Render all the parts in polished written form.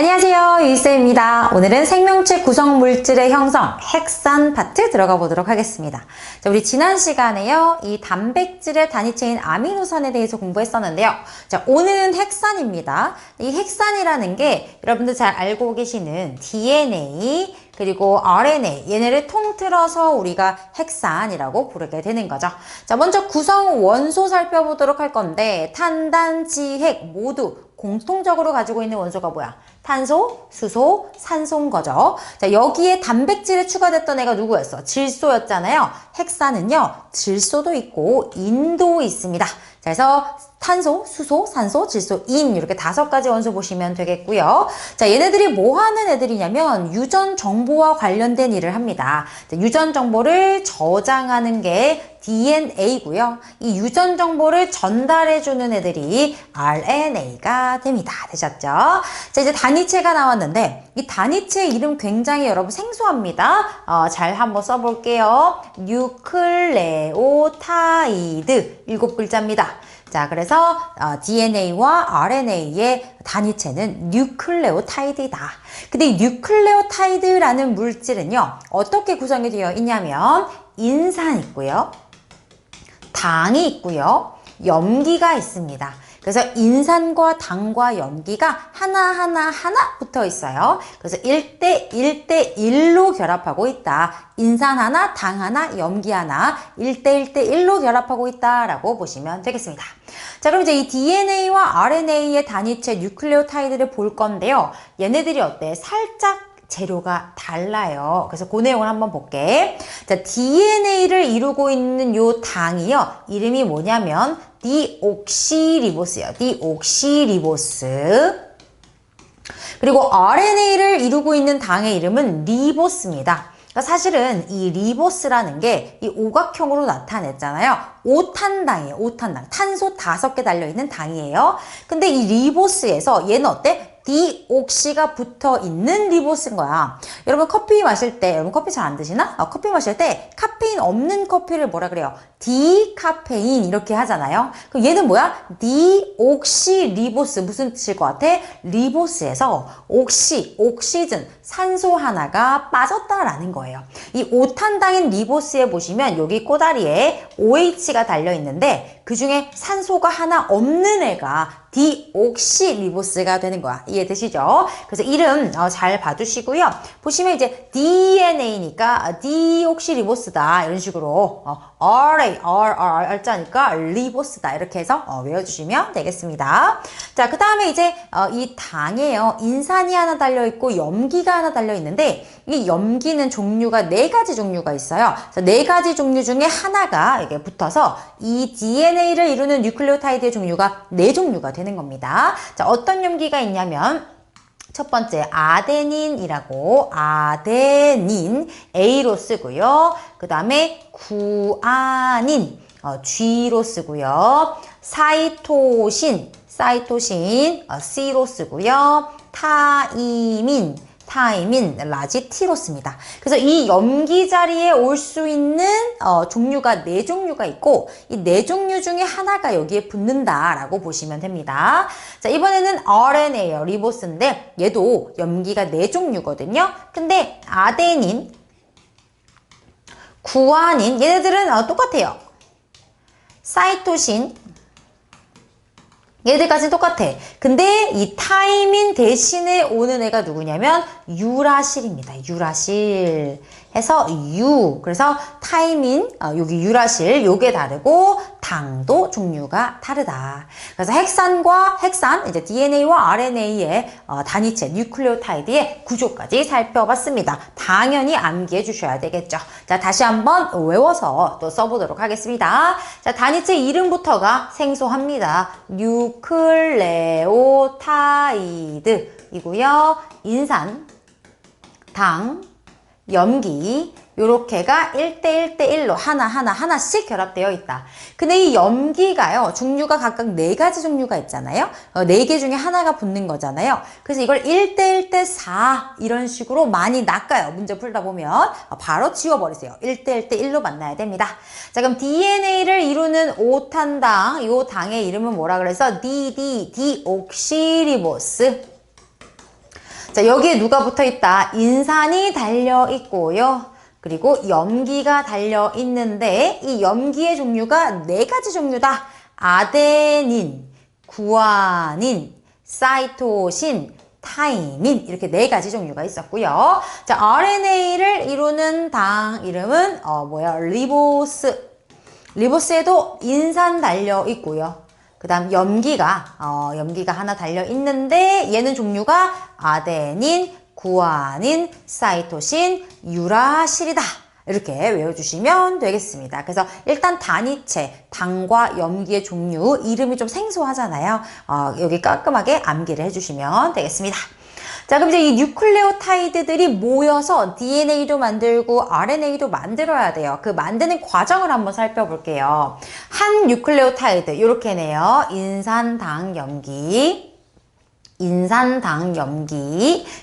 안녕하세요, 유이쌤입니다. 오늘은 생명체 구성 물질의 형성, 핵산 파트 들어가 보도록 하겠습니다. 자, 우리 지난 시간에요, 이 단백질의 단위체인 아미노산에 대해서 공부했었는데요. 자, 오늘은 핵산입니다. 이 핵산이라는 게 여러분들 잘 알고 계시는 DNA, 그리고 RNA, 얘네를 통틀어서 우리가 핵산이라고 부르게 되는 거죠. 자, 먼저 구성 원소 살펴보도록 할 건데, 탄, 단, 지, 핵 모두 공통적으로 가지고 있는 원소가 뭐야? 탄소, 수소, 산소인 거죠. 자, 여기에 단백질에 추가됐던 애가 누구였어? 질소였잖아요. 핵산은요, 질소도 있고 인도 있습니다. 자, 그래서 탄소, 수소, 산소, 질소, 인 이렇게 5가지 원소 보시면 되겠고요. 자, 얘네들이 뭐 하는 애들이냐면 유전 정보와 관련된 일을 합니다. 자, 유전 정보를 저장하는 게 DNA고요. 이 유전 정보를 전달해주는 애들이 RNA가 됩니다. 되셨죠? 자, 이제 단위체가 나왔는데 이 단위체 이름 굉장히 여러분 생소합니다. 잘 한번 써볼게요. 뉴클레오타이드 7글자입니다. 자, 그래서 DNA와 RNA의 단위체는 뉴클레오타이드이다. 근데 이 뉴클레오타이드라는 물질은요, 어떻게 구성이 되어 있냐면 인산 있고요, 당이 있고요, 염기가 있습니다. 그래서 인산과 당과 염기가 하나 붙어 있어요. 그래서 1대1대1로 결합하고 있다. 인산 하나, 당 하나, 염기 하나, 1대1대1로 결합하고 있다라고 보시면 되겠습니다. 자, 그럼 이제 이 DNA와 RNA의 단위체 뉴클레오타이드를 볼 건데요. 얘네들이 어때? 살짝 재료가 달라요. 그래서 그 내용을 한번 볼게. 자, DNA를 이루고 있는 요 당이요, 이름이 뭐냐면 디옥시리보스예요. 디옥시리보스. 그리고 RNA를 이루고 있는 당의 이름은 리보스입니다. 그러니까 사실은 이 리보스라는 게 이 오각형으로 나타냈잖아요. 5탄당이에요. 5탄당. 탄소 5개 달려있는 당이에요. 근데 이 리보스에서 얘는 어때? 디옥시가 붙어 있는 리보스인 거야. 여러분 커피 마실 때, 여러분 커피 잘 안 드시나? 커피 마실 때 카페인 없는 커피를 뭐라 그래요? 디카페인 이렇게 하잖아요. 그럼 얘는 뭐야? 디옥시 리보스. 무슨 뜻일 것 같아? 리보스에서 옥시즌, 산소 하나가 빠졌다라는 거예요. 이 5탄당인 리보스에 보시면 여기 꼬다리에 OH가 달려있는데 그 중에 산소가 하나 없는 애가 디옥시리보스가 되는 거야. 이해되시죠? 그래서 이름 잘 봐두시고요. 보시면 이제 DNA니까 디옥시리보스다 이런 식으로 R자니까 리보스다 이렇게 해서 외워주시면 되겠습니다. 자, 그 다음에 이제 이 당에요, 인산이 하나 달려있고 염기가 하나 달려있는데 이 염기는 종류가 4가지 종류가 있어요. 그래서 4가지 종류 중에 하나가 이게 붙어서 이 DNA를 이루는 뉴클레오타이드의 종류가 4종류가 되는 겁니다. 자, 어떤 염기가 있냐면 첫 번째 아데닌이라고, 아데닌 A로 쓰고요. 그 다음에 구아닌 G로 쓰고요. 사이토신 C로 쓰고요. 타이민 라지 T로 씁니다. 그래서 이 염기 자리에 올 수 있는 종류가 4종류가 있고 이 4종류 중에 하나가 여기에 붙는다라고 보시면 됩니다. 자, 이번에는 RNA예요. 리보스인데 얘도 염기가 4종류거든요. 근데 아데닌, 구아닌 얘네들은 똑같아요. 사이토신 얘들까지는 똑같아. 근데 이 타이민 대신에 오는 애가 누구냐면 유라실입니다. 유라실 해서 그래서 타이민, 여기 유라실 요게 다르고 당도 종류가 다르다. 그래서 핵산, 이제 DNA와 RNA의 단위체 뉴클레오타이드의 구조까지 살펴봤습니다. 당연히 암기해 주셔야 되겠죠. 자, 다시 한번 외워서 또 써보도록 하겠습니다. 자, 단위체 이름부터가 생소합니다. 뉴클레오타이드이고요. 인산, 당, 염기 요렇게가 1대1대1로 하나씩 결합되어 있다. 근데 이 염기가요, 종류가 각각 4가지 종류가 있잖아요. 4개 중에 하나가 붙는 거잖아요. 그래서 이걸 1대1대4 이런 식으로 많이 낚아요. 문제 풀다 보면 바로 지워버리세요. 1대1대1로 만나야 됩니다. 자, 그럼 DNA를 이루는 5탄당, 요 당의 이름은 뭐라 그래서 디옥시리보스. 자, 여기에 누가 붙어 있다? 인산이 달려 있고요. 그리고 염기가 달려 있는데 이 염기의 종류가 4가지 종류다. 아데닌, 구아닌, 사이토신, 타이민 이렇게 4가지 종류가 있었고요. 자, RNA를 이루는 당 이름은 리보스. 리보스에도 인산 달려 있고요. 그 다음 염기가 하나 달려 있는데 얘는 종류가 아데닌, 구아닌, 사이토신, 유라실이다. 이렇게 외워주시면 되겠습니다. 그래서 일단 단위체, 당과 염기의 종류, 이름이 좀 생소하잖아요. 여기 깔끔하게 암기를 해주시면 되겠습니다. 자, 그럼 이제 이 뉴클레오타이드들이 모여서 DNA도 만들고 RNA도 만들어야 돼요. 그 만드는 과정을 한번 살펴볼게요. 한 뉴클레오타이드, 이렇게네요. 인산당염기,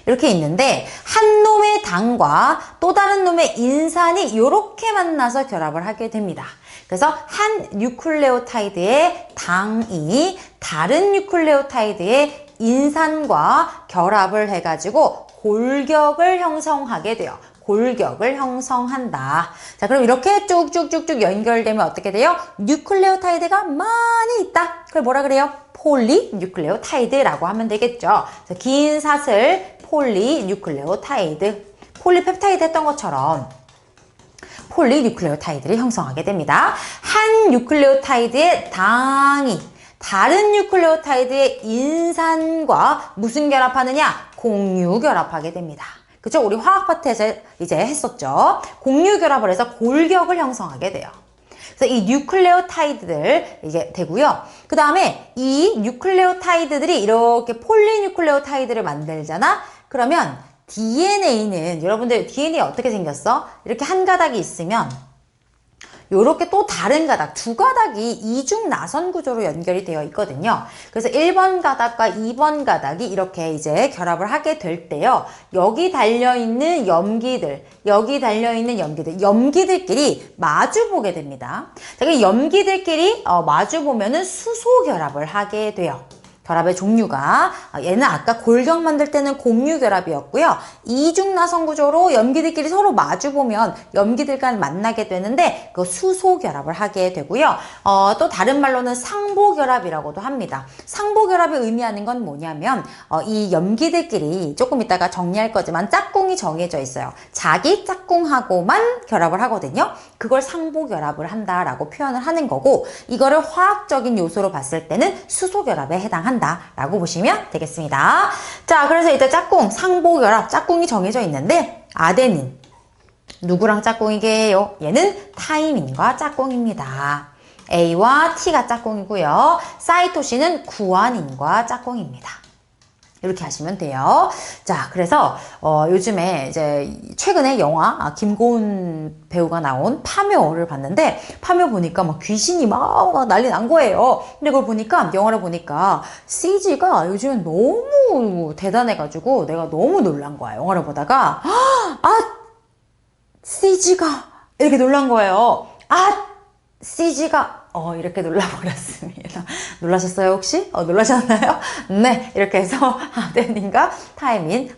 이렇게 있는데 한 놈의 당과 또 다른 놈의 인산이 이렇게 만나서 결합을 하게 됩니다. 그래서 한 뉴클레오타이드의 당이 다른 뉴클레오타이드의 인산과 결합을 해가지고 골격을 형성하게 돼요. 골격을 형성한다. 자, 그럼 이렇게 쭉쭉쭉쭉 연결되면 어떻게 돼요? 뉴클레오타이드가 많이 있다. 그걸 뭐라 그래요? 폴리뉴클레오타이드라고 하면 되겠죠. 긴 사슬 폴리뉴클레오타이드. 폴리펩타이드 했던 것처럼 폴리뉴클레오타이드를 형성하게 됩니다. 한 뉴클레오타이드의 당이 다른 뉴클레오타이드의 인산과 무슨 결합하느냐? 공유 결합하게 됩니다. 그쵸? 우리 화학 파트에서 이제 했었죠. 공유 결합을 해서 골격을 형성하게 돼요. 그래서 이 뉴클레오타이드들 이게 되고요. 그 다음에 이 뉴클레오타이드들이 이렇게 폴리뉴클레오타이드를 만들잖아? 그러면 DNA는 여러분들 DNA 어떻게 생겼어? 이렇게 한 가닥이 있으면 요렇게 또 다른 가닥, 2가닥이 이중 나선 구조로 연결이 되어 있거든요. 그래서 1번 가닥과 2번 가닥이 이렇게 이제 결합을 하게 될 때요. 여기 달려있는 염기들끼리 마주보게 됩니다. 자, 그 염기들끼리 마주보면은 수소 결합을 하게 돼요. 결합의 종류가 얘는 아까 골격 만들 때는 공유 결합이었고요. 이중 나선 구조로 염기들끼리 서로 마주보면 염기들과 만나게 되는데 그 수소 결합을 하게 되고요. 또 다른 말로는 상보 결합이라고도 합니다. 상보 결합이 의미하는 건 뭐냐면 이 염기들끼리 조금 이따가 정리할 거지만 짝꿍이 정해져 있어요. 자기 짝꿍하고만 결합을 하거든요. 그걸 상보 결합을 한다라고 표현을 하는 거고 이거를 화학적인 요소로 봤을 때는 수소 결합에 해당한다. 라고 보시면 되겠습니다. 자, 그래서 일단 짝꿍, 상보결합, 짝꿍이 정해져 있는데 아데닌, 누구랑 짝꿍이게요? 얘는 타이민과 짝꿍입니다. A와 T가 짝꿍이고요. 사이토신은 구아닌과 짝꿍입니다. 이렇게 하시면 돼요. 자, 그래서 요즘에 이제 최근에 영화 김고은 배우가 나온 파묘를 봤는데 파묘 보니까 막 귀신이 막 난리 난 거예요. 근데 그걸 보니까 영화를 보니까 CG가 요즘엔 너무 대단해가지고 내가 너무 놀란 거야. 영화를 보다가 CG가 이렇게 놀란 거예요. CG가 이렇게 놀라버렸습니다. 놀라셨어요, 혹시? 놀라셨나요? 네, 이렇게 해서 아데닌과 타이민,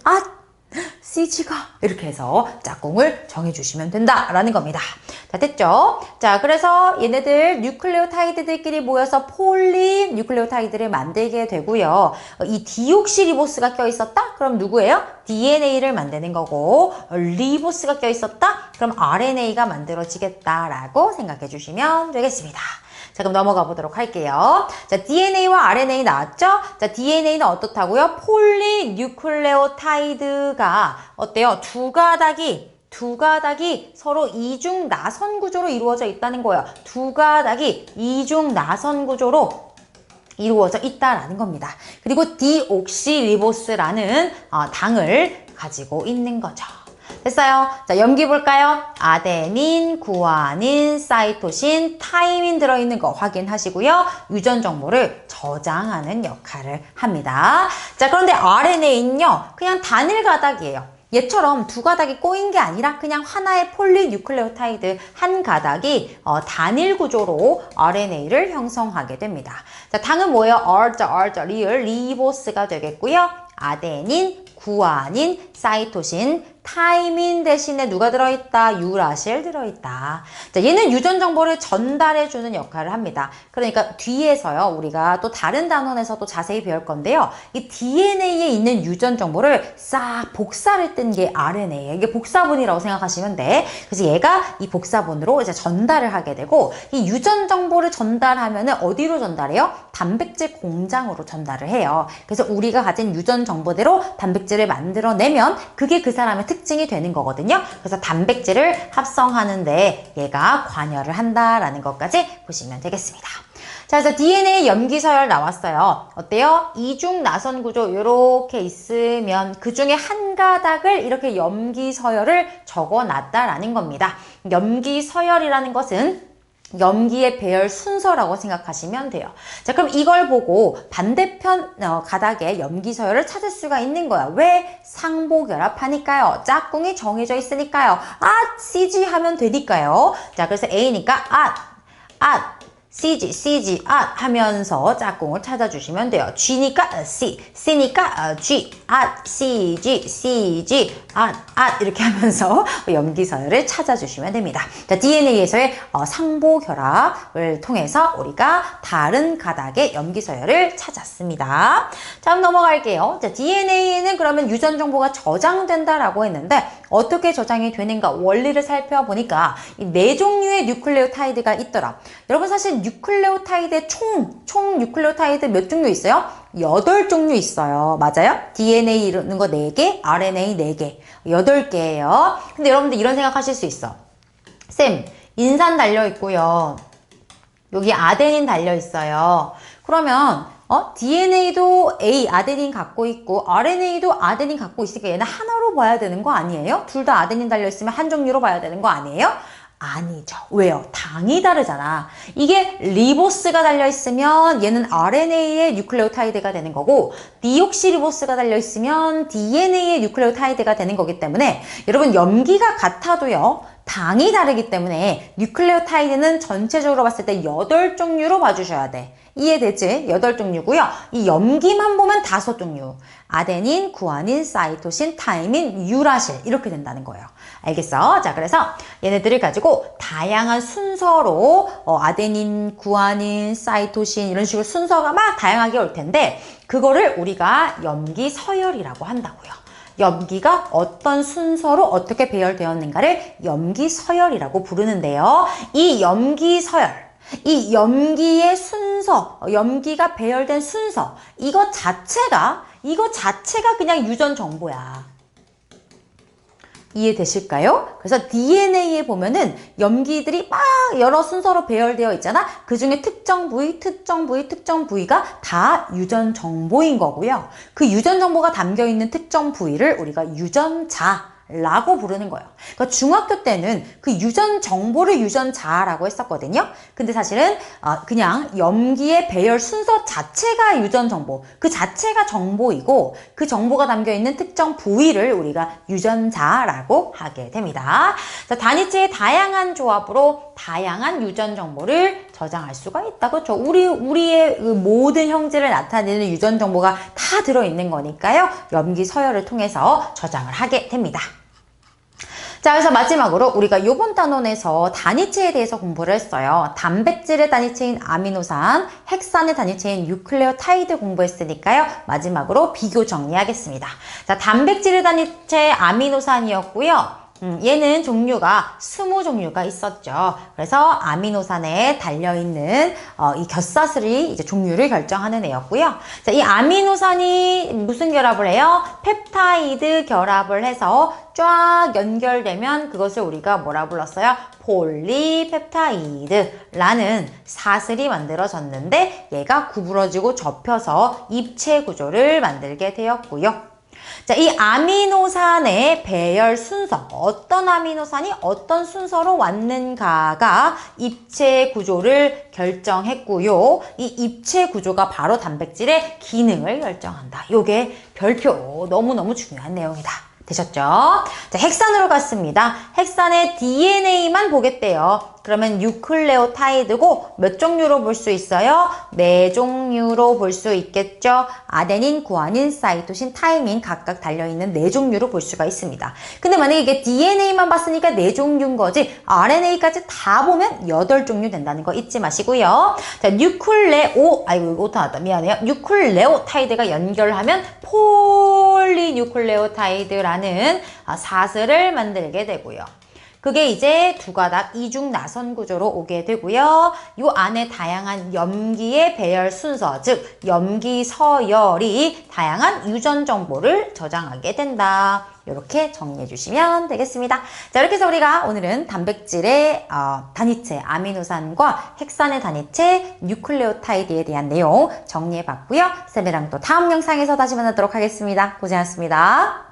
CG가 이렇게 해서 짝꿍을 정해주시면 된다라는 겁니다. 자, 됐죠? 자, 그래서 얘네들 뉴클레오타이드들끼리 모여서 폴리뉴클레오타이드를 만들게 되고요. 이 디옥시리보스가 껴있었다? 그럼 누구예요? DNA를 만드는 거고 리보스가 껴있었다? 그럼 RNA가 만들어지겠다라고 생각해 주시면 되겠습니다. 자, 그럼 넘어가 보도록 할게요. 자, DNA와 RNA 나왔죠? 자, DNA는 어떻다고요? 폴리뉴클레오타이드가 어때요? 두 가닥이 서로 이중 나선 구조로 이루어져 있다는 거예요. 두 가닥이 이중 나선 구조로 이루어져 있다라는 겁니다. 그리고 디옥시리보스라는 당을 가지고 있는 거죠. 됐어요? 자, 염기 볼까요? 아데닌, 구아닌, 사이토신, 타이민 들어있는 거 확인하시고요. 유전 정보를 저장하는 역할을 합니다. 자, 그런데 RNA는요, 그냥 단일 가닥이에요. 얘처럼 두 가닥이 꼬인 게 아니라 그냥 하나의 폴리뉴클레오타이드 한 가닥이 단일 구조로 RNA를 형성하게 됩니다. 자, 당은 뭐예요? R자, 리을, 리보스가 되겠고요. 아데닌, 구안인, 사이토신, 타이민 대신에 누가 들어있다? 유라실 들어있다. 자, 얘는 유전 정보를 전달해주는 역할을 합니다. 그러니까 뒤에서요, 우리가 또 다른 단원에서도 자세히 배울 건데요. 이 DNA에 있는 유전 정보를 싹 복사를 뜬 게 RNA예요. 이게 복사본이라고 생각하시면 돼. 그래서 얘가 이 복사본으로 이제 전달을 하게 되고, 이 유전 정보를 전달하면은 어디로 전달해요? 단백질 공장으로 전달을 해요. 그래서 우리가 가진 유전 정보대로 단백질을 만들어내면 그게 그 사람의 특징이 되는 거거든요. 그래서 단백질을 합성하는데 얘가 관여를 한다라는 것까지 보시면 되겠습니다. 자, 그래서 DNA 염기 서열 나왔어요. 어때요? 이중 나선 구조 이렇게 있으면 그 중에 한 가닥을 이렇게 염기 서열을 적어놨다라는 겁니다. 염기 서열이라는 것은 염기의 배열 순서라고 생각하시면 돼요. 자, 그럼 이걸 보고 반대편 가닥에 염기 서열을 찾을 수가 있는 거야. 왜? 상보결합하니까요. 짝꿍이 정해져 있으니까요. CG 하면 되니까요. 자, 그래서 A니까 CG 하면서 짝꿍을 찾아주시면 돼요. G니까 C, C니까 G, CG, 이렇게 하면서 염기 서열을 찾아주시면 됩니다. 자, DNA에서의 상보 결합을 통해서 우리가 다른 가닥의 염기 서열을 찾았습니다. 자, 그럼 넘어갈게요. 자, DNA에는 그러면 유전 정보가 저장된다라고 했는데 어떻게 저장이 되는가 원리를 살펴보니까 이 4종류의 뉴클레오타이드가 있더라. 여러분 사실 뉴클레오타이드의 총 뉴클레오타이드 몇 종류 있어요? 8종류 있어요. 맞아요? DNA 이루는 거 4개, RNA 4개, 8개예요. 근데 여러분들 이런 생각하실 수 있어. 쌤, 인산 달려있고요. 여기 아데닌 달려있어요. 그러면 DNA도 아데닌 갖고 있고 RNA도 아데닌 갖고 있으니까 얘는 하나로 봐야 되는 거 아니에요? 둘 다 아데닌 달려있으면 한 종류로 봐야 되는 거 아니에요? 아니죠. 왜요? 당이 다르잖아. 이게 리보스가 달려있으면 얘는 RNA의 뉴클레오타이드가 되는 거고 디옥시리보스가 달려있으면 DNA의 뉴클레오타이드가 되는 거기 때문에 여러분 염기가 같아도요. 당이 다르기 때문에 뉴클레오타이드는 전체적으로 봤을 때 8종류로 봐주셔야 돼. 이해되지? 8종류고요. 이 염기만 보면 5종류. 아데닌, 구아닌, 사이토신, 타이민, 유라실 이렇게 된다는 거예요. 알겠어? 자, 그래서 얘네들을 가지고 다양한 순서로 아데닌, 구아닌, 사이토신 이런 식으로 순서가 막 다양하게 올 텐데 그거를 우리가 염기 서열이라고 한다고요. 염기가 어떤 순서로 어떻게 배열되었는가를 염기 서열이라고 부르는데요. 이 염기 서열, 이 염기의 순서, 염기가 배열된 순서, 이거 자체가 그냥 유전 정보야. 이해되실까요? 그래서 DNA에 보면은 염기들이 막 여러 순서로 배열되어 있잖아. 그 중에 특정 부위가 다 유전 정보인 거고요. 그 유전 정보가 담겨 있는 특정 부위를 우리가 유전자라고 부르는 거예요. 그러니까 중학교 때는 그 유전 정보를 유전자라고 했었거든요. 근데 사실은 그냥 염기의 배열 순서 자체가 유전 정보, 그 자체가 정보이고 그 정보가 담겨 있는 특정 부위를 우리가 유전자라고 하게 됩니다. 자, 단위체의 다양한 조합으로 다양한 유전 정보를 저장할 수가 있다. 그렇죠? 우리의 그 모든 형질을 나타내는 유전 정보가 다 들어있는 거니까요. 염기 서열을 통해서 저장을 하게 됩니다. 자, 그래서 마지막으로 우리가 이번 단원에서 단위체에 대해서 공부를 했어요. 단백질의 단위체인 아미노산, 핵산의 단위체인 뉴클레오타이드 공부했으니까요. 마지막으로 비교 정리하겠습니다. 자, 단백질의 단위체 아미노산이었고요. 얘는 종류가 20종류가 있었죠. 그래서 아미노산에 달려있는 이 곁사슬이 이제 종류를 결정하는 애였고요. 자, 이 아미노산이 무슨 결합을 해요? 펩타이드 결합을 해서 쫙 연결되면 그것을 우리가 뭐라 불렀어요? 폴리펩타이드라는 사슬이 만들어졌는데 얘가 구부러지고 접혀서 입체 구조를 만들게 되었고요. 자, 이 아미노산의 배열 순서, 어떤 아미노산이 어떤 순서로 왔는가가 입체 구조를 결정했고요. 이 입체 구조가 바로 단백질의 기능을 결정한다. 요게 별표 너무너무 중요한 내용이다. 되셨죠? 자, 핵산으로 갔습니다. 핵산의 DNA만 보겠대요. 그러면 뉴클레오타이드고 몇 종류로 볼 수 있어요? 4종류로 볼 수 있겠죠? 아데닌, 구아닌, 사이토신, 타이민 각각 달려있는 4종류로 볼 수가 있습니다. 근데 만약에 이게 DNA만 봤으니까 4종류인 거지 RNA까지 다 보면 8종류 된다는 거 잊지 마시고요. 자, 아이고 이거 오타 났다. 미안해요. 뉴클레오타이드가 연결하면 폴리뉴클레오타이드라는 사슬을 만들게 되고요. 그게 이제 두 가닥 이중 나선 구조로 오게 되고요. 이 안에 다양한 염기의 배열 순서, 즉 염기 서열이 다양한 유전 정보를 저장하게 된다. 이렇게 정리해 주시면 되겠습니다. 자, 이렇게 해서 우리가 오늘은 단백질의 단위체 아미노산과 핵산의 단위체 뉴클레오타이드에 대한 내용 정리해 봤고요. 쌤이랑 또 다음 영상에서 다시 만나도록 하겠습니다. 고생하셨습니다.